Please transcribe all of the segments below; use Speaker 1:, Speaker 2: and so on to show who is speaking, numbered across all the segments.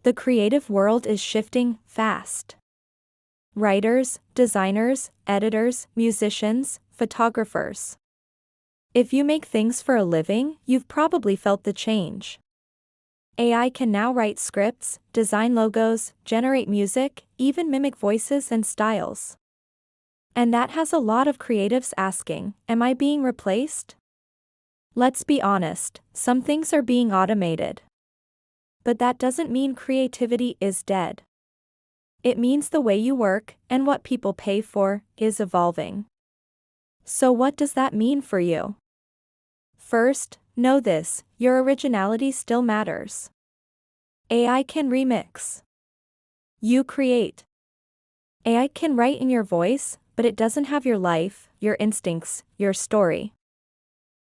Speaker 1: The creative world is shifting fast. Writers, designers, editors, musicians, photographers. If you make things for a living, you've probably felt the change. AI can now write scripts, design logos, generate music, even mimic voices and styles. And that has a lot of creatives asking, am I being replaced? Let's be honest, some things are being automated. But that doesn't mean creativity is dead. It means the way you work, and what people pay for, is evolving. So what does that mean for you? First, know this, your originality still matters. AI can remix. You create. AI can write in your voice, but it doesn't have your life, your instincts, your story.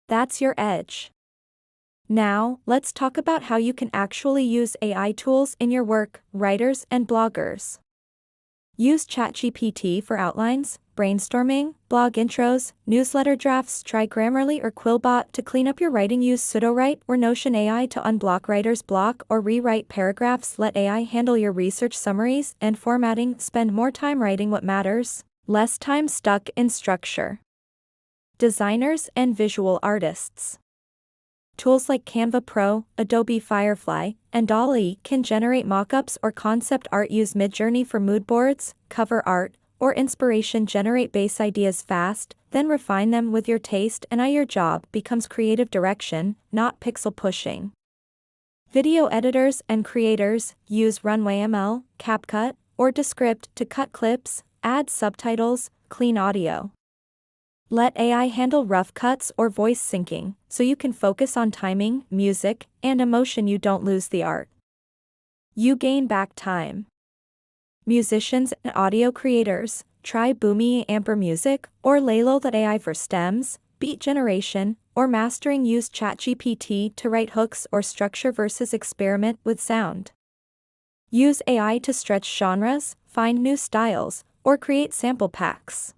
Speaker 1: That's your edge. Now, let's talk about how you can actually use AI tools in your work, writers and bloggers. Use ChatGPT for outlines, brainstorming, blog intros, newsletter drafts. Try Grammarly or Quillbot to clean up your writing. Use Pseudowrite or Notion AI to unblock writer's block or rewrite paragraphs. Let AI handle your research summaries and formatting. Spend more time writing what matters, less time stuck in structure. Designers and visual artists. Tools like Canva Pro, Adobe Firefly, and DALL-E can generate mockups or concept art. Use Midjourney for mood boards, cover art, or inspiration. Generate base ideas fast, then refine them with your taste, and your job becomes creative direction, not pixel pushing. Video editors and creators use Runway ML, CapCut, or Descript to cut clips, add subtitles, clean audio. Let AI handle rough cuts or voice syncing, so you can focus on timing, music, and emotion. You don't lose the art. You gain back time. Musicians and audio creators, try Boomi Amper Music or Lalo.ai for stems, beat generation, or mastering. Use ChatGPT to write hooks or structure verses. Experiment with sound. Use AI to stretch genres, find new styles, or create sample packs.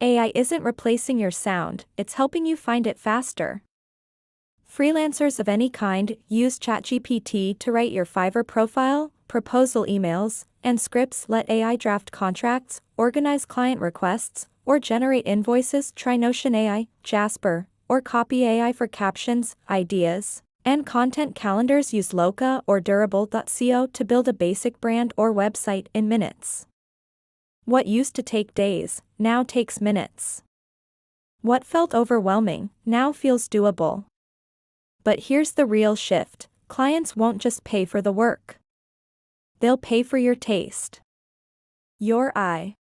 Speaker 1: AI isn't replacing your sound, it's helping you find it faster. Freelancers of any kind use ChatGPT to write your Fiverr profile, proposal emails, and scripts. Let AI draft contracts, organize client requests, or generate invoices. Try Notion AI, Jasper, or Copy AI for captions, ideas, and content calendars. Use Loca or Durable.co to build a basic brand or website in minutes. What used to take days, now takes minutes. What felt overwhelming, now feels doable. But here's the real shift, clients won't just pay for the work. They'll pay for your taste. Your eye.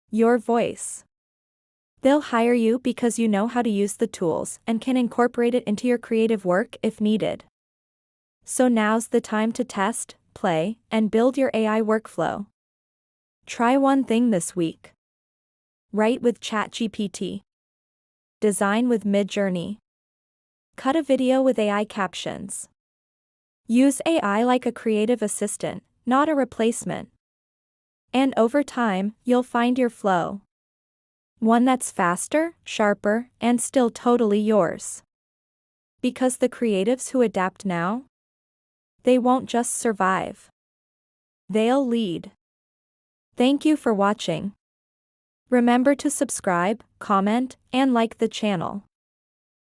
Speaker 1: Your voice. They'll hire you because you know how to use the tools and can incorporate it into your creative work if needed. So now's the time to test, play, and build your AI workflow. Try one thing this week. Write with ChatGPT. Design with Midjourney. Cut a video with AI captions. Use AI like a creative assistant, not a replacement. And over time, you'll find your flow. One that's faster, sharper, and still totally yours. Because the creatives who adapt now, they won't just survive. They'll lead. Thank you for watching. Remember to subscribe, comment, and like the channel.